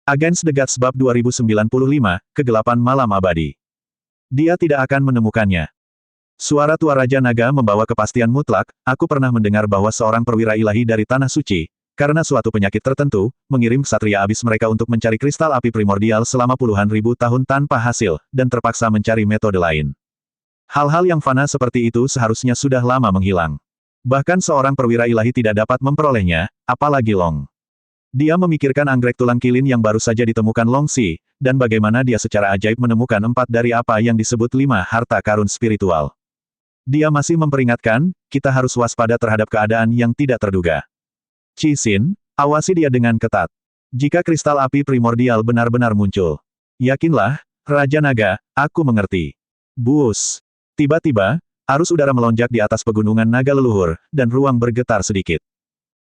Against the Gods Bab 2095, Kegelapan Malam Abadi. Dia tidak akan menemukannya. Suara tua Raja Naga membawa kepastian mutlak, aku pernah mendengar bahwa seorang perwira ilahi dari Tanah Suci, karena suatu penyakit tertentu, mengirim ksatria abis mereka untuk mencari kristal api primordial selama puluhan ribu tahun tanpa hasil, dan terpaksa mencari metode lain. Hal-hal yang fana seperti itu seharusnya sudah lama menghilang. Bahkan seorang perwira ilahi tidak dapat memperolehnya, apalagi Long. Dia memikirkan anggrek tulang kilin yang baru saja ditemukan Long Si, dan bagaimana dia secara ajaib menemukan 4 dari apa yang disebut 5 harta karun spiritual. Dia masih memperingatkan, kita harus waspada terhadap keadaan yang tidak terduga. Cixin, awasi dia dengan ketat. Jika kristal api primordial benar-benar muncul. Yakinlah, Raja Naga, aku mengerti. Bus. Tiba-tiba, arus udara melonjak di atas pegunungan naga leluhur, dan ruang bergetar sedikit.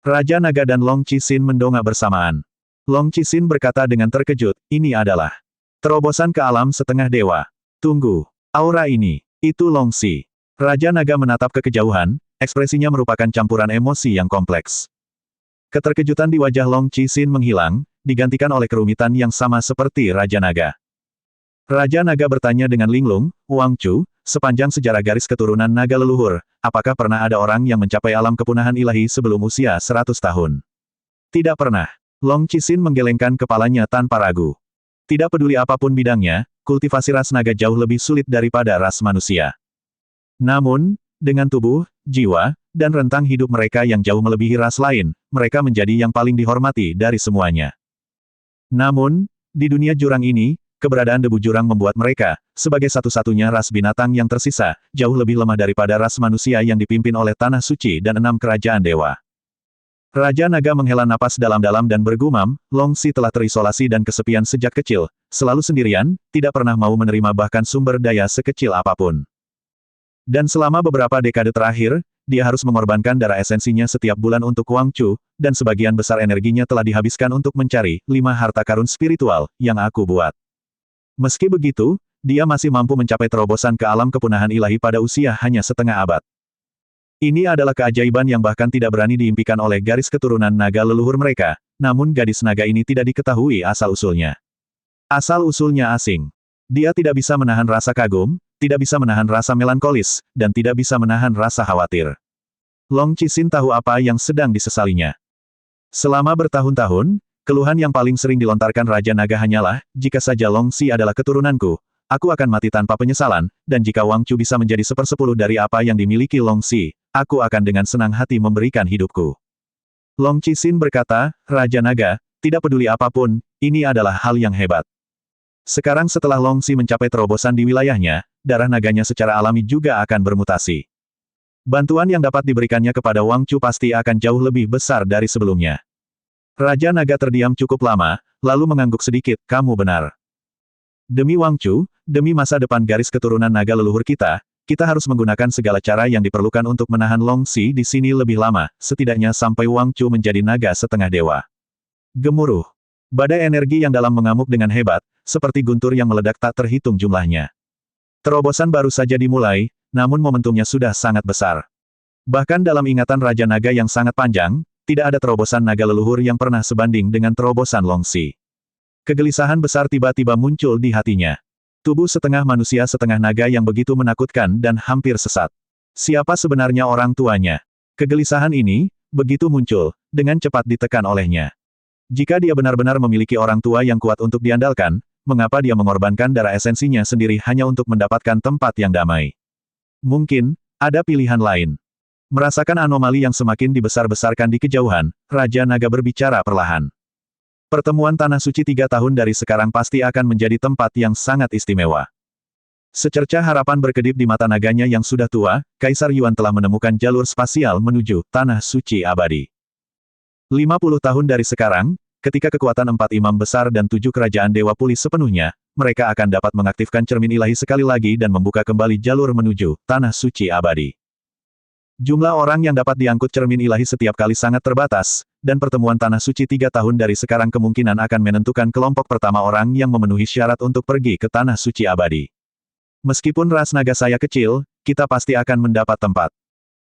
Raja Naga dan Long Cixin mendongak bersamaan. Long Cixin berkata dengan terkejut, ini adalah terobosan ke alam setengah dewa. Tunggu, aura ini, itu Long Si. Raja Naga menatap ke kejauhan, ekspresinya merupakan campuran emosi yang kompleks. Keterkejutan di wajah Long Cixin menghilang, digantikan oleh kerumitan yang sama seperti Raja Naga. Raja Naga bertanya dengan linglung, Wang Chu, sepanjang sejarah garis keturunan naga leluhur, apakah pernah ada orang yang mencapai alam kepunahan ilahi sebelum usia 100 tahun? Tidak pernah. Long Cixin menggelengkan kepalanya tanpa ragu. Tidak peduli apapun bidangnya, kultivasi ras naga jauh lebih sulit daripada ras manusia. Namun, dengan tubuh, jiwa, dan rentang hidup mereka yang jauh melebihi ras lain, mereka menjadi yang paling dihormati dari semuanya. Namun, di dunia jurang ini, keberadaan debu jurang membuat mereka, sebagai satu-satunya ras binatang yang tersisa, jauh lebih lemah daripada ras manusia yang dipimpin oleh Tanah Suci dan 6 kerajaan dewa. Raja Naga menghela napas dalam-dalam dan bergumam, Long Si telah terisolasi dan kesepian sejak kecil, selalu sendirian, tidak pernah mau menerima bahkan sumber daya sekecil apapun. Dan selama beberapa dekade terakhir, dia harus mengorbankan darah esensinya setiap bulan untuk Wang Chu, dan sebagian besar energinya telah dihabiskan untuk mencari 5 harta karun spiritual, yang aku buat. Meski begitu, dia masih mampu mencapai terobosan ke alam kepunahan ilahi pada usia hanya setengah abad. Ini adalah keajaiban yang bahkan tidak berani diimpikan oleh garis keturunan naga leluhur mereka, namun gadis naga ini tidak diketahui asal-usulnya. Asal-usulnya asing. Dia tidak bisa menahan rasa kagum, tidak bisa menahan rasa melankolis, dan tidak bisa menahan rasa khawatir. Long Cixin tahu apa yang sedang disesalinya. Selama bertahun-tahun, keluhan yang paling sering dilontarkan Raja Naga hanyalah, jika saja Long Si adalah keturunanku, aku akan mati tanpa penyesalan, dan jika Wang Chu bisa menjadi 1/10 dari apa yang dimiliki Long Si, aku akan dengan senang hati memberikan hidupku. Long Cixin berkata, Raja Naga, tidak peduli apapun, ini adalah hal yang hebat. Sekarang setelah Long Si mencapai terobosan di wilayahnya, darah naganya secara alami juga akan bermutasi. Bantuan yang dapat diberikannya kepada Wang Chu pasti akan jauh lebih besar dari sebelumnya. Raja Naga terdiam cukup lama, lalu mengangguk sedikit, kamu benar. Demi Wang Chu, demi masa depan garis keturunan naga leluhur kita, kita harus menggunakan segala cara yang diperlukan untuk menahan Long Si di sini lebih lama, setidaknya sampai Wang Chu menjadi naga setengah dewa. Gemuruh. Badai energi yang dalam mengamuk dengan hebat, seperti guntur yang meledak tak terhitung jumlahnya. Terobosan baru saja dimulai, namun momentumnya sudah sangat besar. Bahkan dalam ingatan Raja Naga yang sangat panjang, tidak ada terobosan naga leluhur yang pernah sebanding dengan terobosan Long Si. Kegelisahan besar tiba-tiba muncul di hatinya. Tubuh setengah manusia setengah naga yang begitu menakutkan dan hampir sesat. Siapa sebenarnya orang tuanya? Kegelisahan ini, begitu muncul, dengan cepat ditekan olehnya. Jika dia benar-benar memiliki orang tua yang kuat untuk diandalkan, mengapa dia mengorbankan darah esensinya sendiri hanya untuk mendapatkan tempat yang damai? Mungkin, ada pilihan lain. Merasakan anomali yang semakin dibesar-besarkan di kejauhan, Raja Naga berbicara perlahan. Pertemuan Tanah Suci 3 tahun dari sekarang pasti akan menjadi tempat yang sangat istimewa. Secercah harapan berkedip di mata naganya yang sudah tua, Kaisar Yuan telah menemukan jalur spasial menuju Tanah Suci Abadi. 50 tahun dari sekarang, ketika kekuatan 4 imam besar dan 7 kerajaan dewa pulih sepenuhnya, mereka akan dapat mengaktifkan cermin ilahi sekali lagi dan membuka kembali jalur menuju Tanah Suci Abadi. Jumlah orang yang dapat diangkut cermin ilahi setiap kali sangat terbatas, dan pertemuan Tanah Suci 3 tahun dari sekarang kemungkinan akan menentukan kelompok pertama orang yang memenuhi syarat untuk pergi ke Tanah Suci Abadi. Meskipun ras naga saya kecil, kita pasti akan mendapat tempat.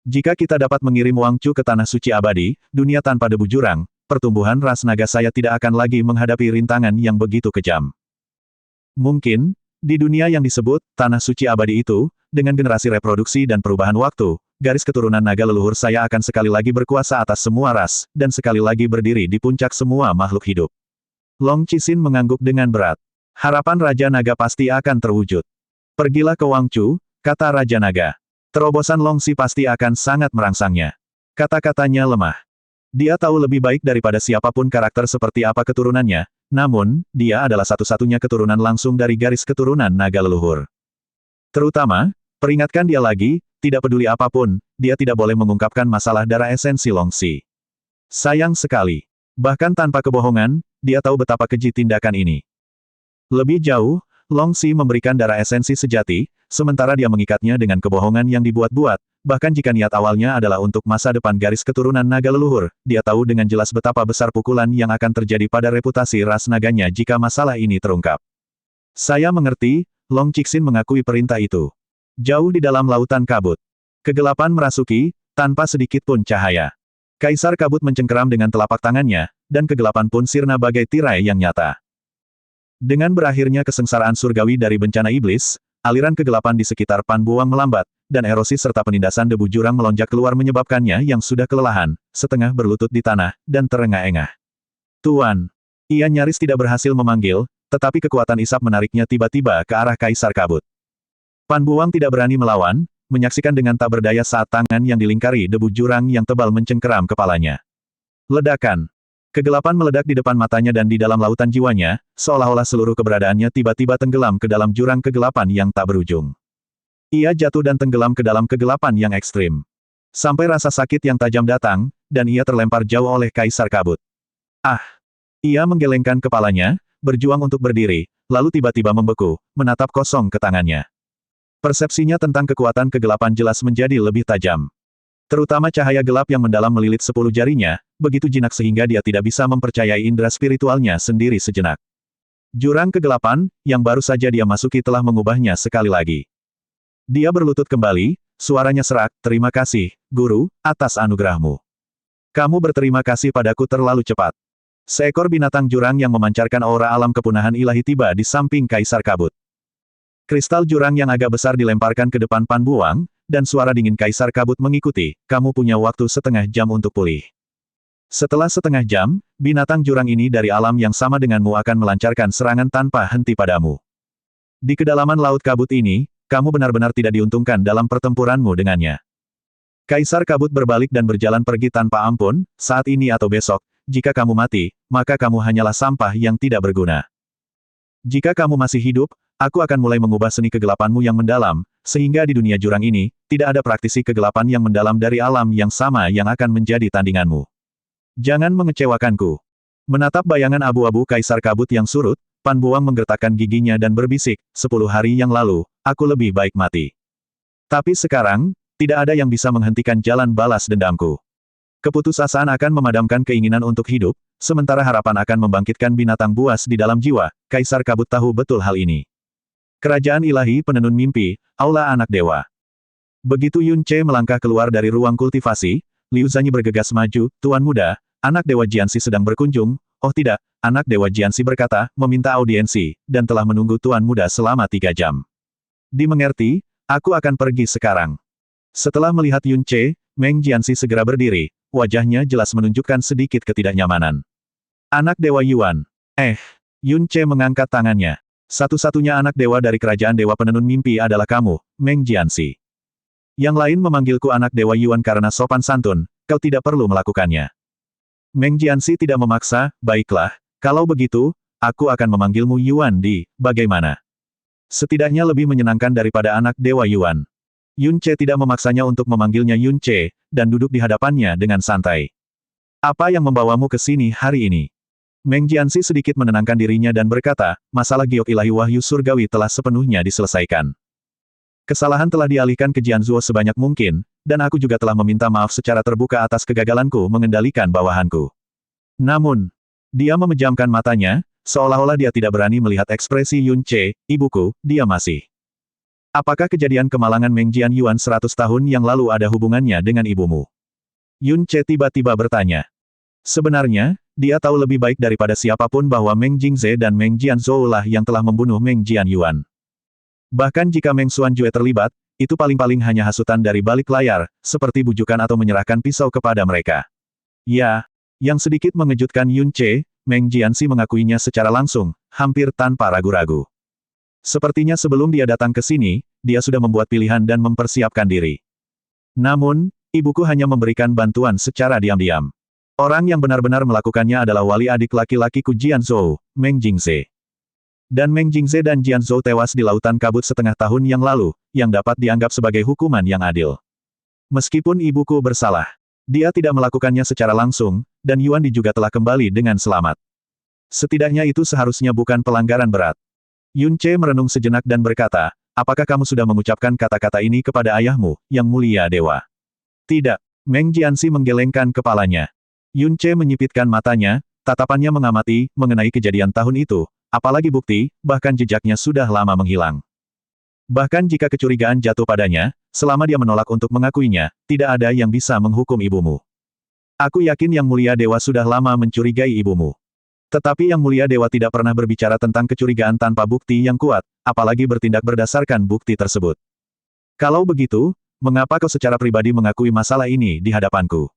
Jika kita dapat mengirim Wang Chu ke Tanah Suci Abadi, dunia tanpa debu jurang, pertumbuhan ras naga saya tidak akan lagi menghadapi rintangan yang begitu kejam. Mungkin, di dunia yang disebut Tanah Suci Abadi itu, dengan generasi reproduksi dan perubahan waktu, garis keturunan naga leluhur saya akan sekali lagi berkuasa atas semua ras, dan sekali lagi berdiri di puncak semua makhluk hidup. Long Cixin mengangguk dengan berat. Harapan Raja Naga pasti akan terwujud. Pergilah ke Wangchu, kata Raja Naga. Terobosan Long Si pasti akan sangat merangsangnya. Kata-katanya lemah. Dia tahu lebih baik daripada siapapun karakter seperti apa keturunannya, namun, dia adalah satu-satunya keturunan langsung dari garis keturunan naga leluhur. Terutama, peringatkan dia lagi, tidak peduli apapun, dia tidak boleh mengungkapkan masalah darah esensi Long Si. Sayang sekali. Bahkan tanpa kebohongan, dia tahu betapa keji tindakan ini. Lebih jauh, Long Si memberikan darah esensi sejati, sementara dia mengikatnya dengan kebohongan yang dibuat-buat, bahkan jika niat awalnya adalah untuk masa depan garis keturunan naga leluhur, dia tahu dengan jelas betapa besar pukulan yang akan terjadi pada reputasi ras naganya jika masalah ini terungkap. Saya mengerti, Long Cixin mengakui perintah itu. Jauh di dalam lautan kabut. Kegelapan merasuki, tanpa sedikit pun cahaya. Kaisar Kabut mencengkeram dengan telapak tangannya, dan kegelapan pun sirna bagai tirai yang nyata. Dengan berakhirnya kesengsaraan surgawi dari bencana iblis, aliran kegelapan di sekitar Pan Buang melambat, dan erosi serta penindasan debu jurang melonjak keluar menyebabkannya yang sudah kelelahan, setengah berlutut di tanah, dan terengah-engah. Tuan! Ia nyaris tidak berhasil memanggil, tetapi kekuatan isap menariknya tiba-tiba ke arah Kaisar Kabut. Pan Buang tidak berani melawan, menyaksikan dengan tak berdaya saat tangan yang dilingkari debu jurang yang tebal mencengkeram kepalanya. Ledakan! Kegelapan meledak di depan matanya dan di dalam lautan jiwanya, seolah-olah seluruh keberadaannya tiba-tiba tenggelam ke dalam jurang kegelapan yang tak berujung. Ia jatuh dan tenggelam ke dalam kegelapan yang ekstrim. Sampai rasa sakit yang tajam datang, dan ia terlempar jauh oleh Kaisar Kabut. Ah! Ia menggelengkan kepalanya, berjuang untuk berdiri, lalu tiba-tiba membeku, menatap kosong ke tangannya. Persepsinya tentang kekuatan kegelapan jelas menjadi lebih tajam. Terutama cahaya gelap yang mendalam melilit 10 jarinya, begitu jinak sehingga dia tidak bisa mempercayai indera spiritualnya sendiri sejenak. Jurang kegelapan, yang baru saja dia masuki telah mengubahnya sekali lagi. Dia berlutut kembali, suaranya serak, "Terima kasih, Guru, atas anugerahmu. Kamu berterima kasih padaku terlalu cepat." Seekor binatang jurang yang memancarkan aura alam kepunahan ilahi tiba di samping Kaisar Kabut. Kristal jurang yang agak besar dilemparkan ke depan Pan Buang, dan suara dingin Kaisar Kabut mengikuti, "Kamu punya waktu setengah jam untuk pulih." Setelah setengah jam, binatang jurang ini dari alam yang sama denganmu akan melancarkan serangan tanpa henti padamu. Di kedalaman laut kabut ini, kamu benar-benar tidak diuntungkan dalam pertempuranmu dengannya. Kaisar Kabut berbalik dan berjalan pergi tanpa ampun, saat ini atau besok, jika kamu mati, maka kamu hanyalah sampah yang tidak berguna. Jika kamu masih hidup, aku akan mulai mengubah seni kegelapanmu yang mendalam, sehingga di dunia jurang ini, tidak ada praktisi kegelapan yang mendalam dari alam yang sama yang akan menjadi tandinganmu. Jangan mengecewakanku. Menatap bayangan abu-abu Kaisar Kabut yang surut, Pan Buang menggertakkan giginya dan berbisik, 10 hari yang lalu, aku lebih baik mati. Tapi sekarang, tidak ada yang bisa menghentikan jalan balas dendamku. Keputusasaan akan memadamkan keinginan untuk hidup, sementara harapan akan membangkitkan binatang buas di dalam jiwa. Kaisar Kabut tahu betul hal ini. Kerajaan ilahi penenun mimpi, Aula Anak Dewa. Begitu Yun Ce melangkah keluar dari ruang kultivasi, Liu Zanyi bergegas maju, "Tuan muda, anak Dewa Jianxi sedang berkunjung." "Oh tidak," anak Dewa Jianxi berkata, "meminta audiensi, dan telah menunggu Tuan muda selama 3 jam. Dimengerti, aku akan pergi sekarang." Setelah melihat Yun Ce, Meng Jianxi segera berdiri, wajahnya jelas menunjukkan sedikit ketidaknyamanan. "Anak Dewa Yuan." Yun Ce mengangkat tangannya. "Satu-satunya anak dewa dari kerajaan Dewa Penenun Mimpi adalah kamu, Meng Jianxi. Yang lain memanggilku anak Dewa Yuan karena sopan santun, kau tidak perlu melakukannya." Meng Jianxi tidak memaksa, "Baiklah, kalau begitu, aku akan memanggilmu Yuan Di, bagaimana? Setidaknya lebih menyenangkan daripada anak Dewa Yuan." Yun Ce tidak memaksanya untuk memanggilnya Yun Ce, dan duduk di hadapannya dengan santai. "Apa yang membawamu ke sini hari ini?" Meng Jianxi sedikit menenangkan dirinya dan berkata, "Masalah giok ilahi wahyu surgawi telah sepenuhnya diselesaikan. Kesalahan telah dialihkan ke Jianzuo sebanyak mungkin, dan aku juga telah meminta maaf secara terbuka atas kegagalanku mengendalikan bawahanku." Namun, dia memejamkan matanya, seolah-olah dia tidak berani melihat ekspresi Yun Ce, "Ibuku, dia masih. Apakah kejadian kemalangan Meng Jian Yuan 100 tahun yang lalu ada hubungannya dengan ibumu?" Yun Ce tiba-tiba bertanya. Sebenarnya, dia tahu lebih baik daripada siapapun bahwa Meng Jingze dan Meng Jianzhou lah yang telah membunuh Meng Jianyuan. Bahkan jika Meng Xuanjue terlibat, itu paling-paling hanya hasutan dari balik layar, seperti bujukan atau menyerahkan pisau kepada mereka. Ya, yang sedikit mengejutkan Yun Ce, Meng Jianxi mengakuinya secara langsung, hampir tanpa ragu-ragu. Sepertinya sebelum dia datang ke sini, dia sudah membuat pilihan dan mempersiapkan diri. Namun, ibuku hanya memberikan bantuan secara diam-diam. Orang yang benar-benar melakukannya adalah wali adik laki-lakiku Jianzhou, Meng Jingze. Dan Meng Jingze dan Jianzhou tewas di lautan kabut setengah tahun yang lalu, yang dapat dianggap sebagai hukuman yang adil. Meskipun ibuku bersalah, dia tidak melakukannya secara langsung, dan Yuan Di juga telah kembali dengan selamat. Setidaknya itu seharusnya bukan pelanggaran berat. Yun Ce merenung sejenak dan berkata, apakah kamu sudah mengucapkan kata-kata ini kepada ayahmu, yang mulia dewa? Tidak. Meng Jianxi menggelengkan kepalanya. Yun Ce menyipitkan matanya, tatapannya mengamati, mengenai kejadian tahun itu, apalagi bukti, bahkan jejaknya sudah lama menghilang. Bahkan jika kecurigaan jatuh padanya, selama dia menolak untuk mengakuinya, tidak ada yang bisa menghukum ibumu. Aku yakin Yang Mulia Dewa sudah lama mencurigai ibumu. Tetapi Yang Mulia Dewa tidak pernah berbicara tentang kecurigaan tanpa bukti yang kuat, apalagi bertindak berdasarkan bukti tersebut. Kalau begitu, mengapa kau secara pribadi mengakui masalah ini di hadapanku?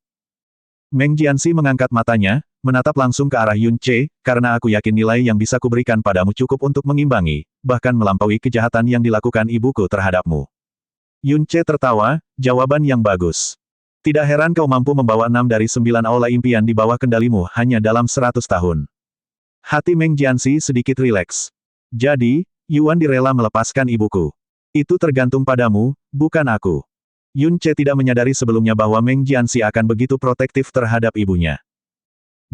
Meng Jianxi mengangkat matanya, menatap langsung ke arah Yun Ce, karena aku yakin nilai yang bisa kuberikan padamu cukup untuk mengimbangi, bahkan melampaui kejahatan yang dilakukan ibuku terhadapmu. Yun Ce tertawa, jawaban yang bagus. Tidak heran kau mampu membawa 6 dari 9 aula impian di bawah kendalimu hanya dalam 100 tahun. Hati Meng Jianxi sedikit rileks. Jadi, Yuan Di rela melepaskan ibuku. Itu tergantung padamu, bukan aku. Yun Ce tidak menyadari sebelumnya bahwa Meng Jianxi akan begitu protektif terhadap ibunya.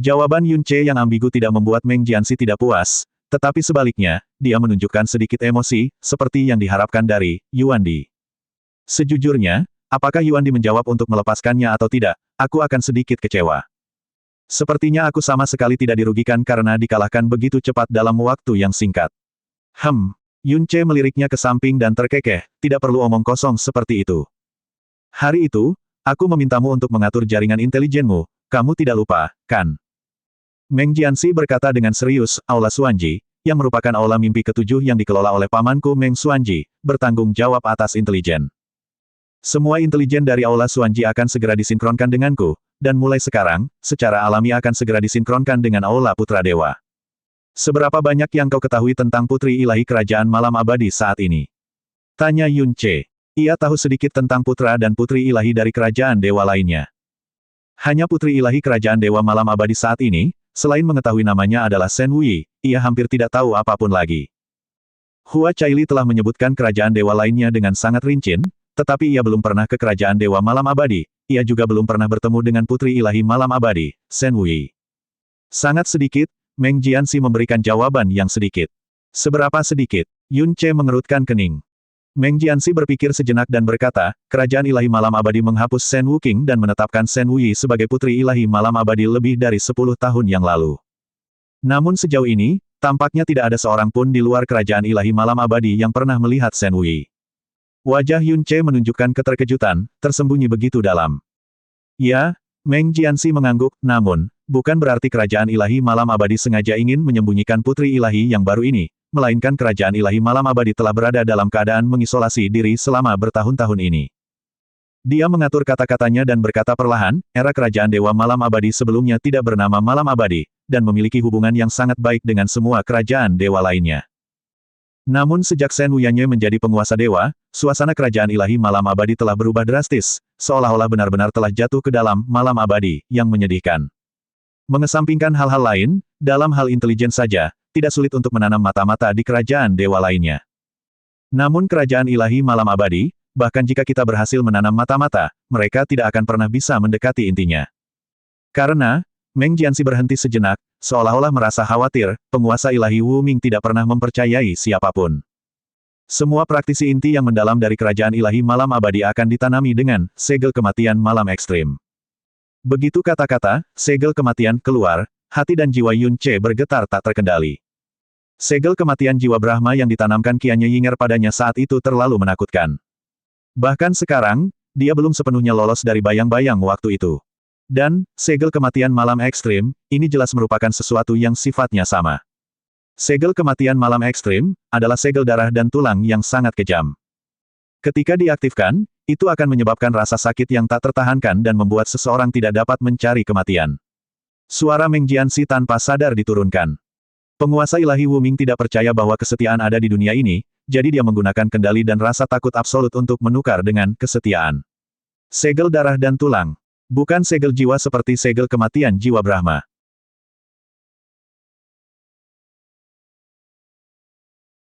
Jawaban Yun Ce yang ambigu tidak membuat Meng Jianxi tidak puas, tetapi sebaliknya, dia menunjukkan sedikit emosi, seperti yang diharapkan dari Yuan Di. Sejujurnya, apakah Yuan Di menjawab untuk melepaskannya atau tidak, aku akan sedikit kecewa. Sepertinya aku sama sekali tidak dirugikan karena dikalahkan begitu cepat dalam waktu yang singkat. Yun Ce meliriknya ke samping dan terkekeh, tidak perlu omong kosong seperti itu. Hari itu, aku memintamu untuk mengatur jaringan intelijenmu, kamu tidak lupa, kan? Meng Jianxi berkata dengan serius, Aula Xuanji, yang merupakan aula mimpi ketujuh yang dikelola oleh pamanku Meng Xuanji, bertanggung jawab atas intelijen. Semua intelijen dari Aula Xuanji akan segera disinkronkan denganku, dan mulai sekarang, secara alami akan segera disinkronkan dengan Aula Putra Dewa. Seberapa banyak yang kau ketahui tentang Putri Ilahi Kerajaan Malam Abadi saat ini? Tanya Yun Ce. Ia tahu sedikit tentang putra dan putri ilahi dari kerajaan dewa lainnya. Hanya putri ilahi kerajaan dewa malam abadi saat ini, selain mengetahui namanya adalah Shen Wei, ia hampir tidak tahu apapun lagi. Hua Caili telah menyebutkan kerajaan dewa lainnya dengan sangat rinci, tetapi ia belum pernah ke kerajaan dewa malam abadi, ia juga belum pernah bertemu dengan putri ilahi malam abadi, Shen Wei. Sangat sedikit, Meng Jianxi memberikan jawaban yang sedikit. Seberapa sedikit? Yun Ce mengerutkan kening. Meng Jianxi berpikir sejenak dan berkata, kerajaan ilahi malam abadi menghapus Shen Wuqing dan menetapkan Shen Wei sebagai putri ilahi malam abadi lebih dari 10 tahun yang lalu. Namun sejauh ini, tampaknya tidak ada seorang pun di luar kerajaan ilahi malam abadi yang pernah melihat Shen Wei. Wajah Yun Ce menunjukkan keterkejutan, tersembunyi begitu dalam. Ya, Meng Jianxi mengangguk, namun, bukan berarti kerajaan ilahi malam abadi sengaja ingin menyembunyikan putri ilahi yang baru ini, melainkan kerajaan ilahi malam abadi telah berada dalam keadaan mengisolasi diri selama bertahun-tahun ini. Dia mengatur kata-katanya dan berkata perlahan, era kerajaan dewa malam abadi sebelumnya tidak bernama malam abadi, dan memiliki hubungan yang sangat baik dengan semua kerajaan dewa lainnya. Namun sejak Shen Wuyange menjadi penguasa dewa, suasana kerajaan ilahi malam abadi telah berubah drastis, seolah-olah benar-benar telah jatuh ke dalam malam abadi, yang menyedihkan. Mengesampingkan hal-hal lain, dalam hal intelijen saja, tidak sulit untuk menanam mata-mata di kerajaan dewa lainnya. Namun kerajaan ilahi malam abadi, bahkan jika kita berhasil menanam mata-mata, mereka tidak akan pernah bisa mendekati intinya. Karena, Meng Jianxi berhenti sejenak, seolah-olah merasa khawatir, penguasa ilahi Wu Ming tidak pernah mempercayai siapapun. Semua praktisi inti yang mendalam dari kerajaan ilahi malam abadi akan ditanami dengan segel kematian malam ekstrim. Begitu kata-kata, segel kematian keluar, hati dan jiwa Yun Ce bergetar tak terkendali. Segel kematian jiwa Brahma yang ditanamkan Qianye Yinger padanya saat itu terlalu menakutkan. Bahkan sekarang, dia belum sepenuhnya lolos dari bayang-bayang waktu itu. Dan, segel kematian malam ekstrim, ini jelas merupakan sesuatu yang sifatnya sama. Segel kematian malam ekstrim, adalah segel darah dan tulang yang sangat kejam. Ketika diaktifkan, itu akan menyebabkan rasa sakit yang tak tertahankan dan membuat seseorang tidak dapat mencari kematian. Suara Meng Jianxi tanpa sadar diturunkan. Penguasa ilahi Wuming tidak percaya bahwa kesetiaan ada di dunia ini, jadi dia menggunakan kendali dan rasa takut absolut untuk menukar dengan kesetiaan. Segel darah dan tulang. Bukan segel jiwa seperti segel kematian jiwa Brahma.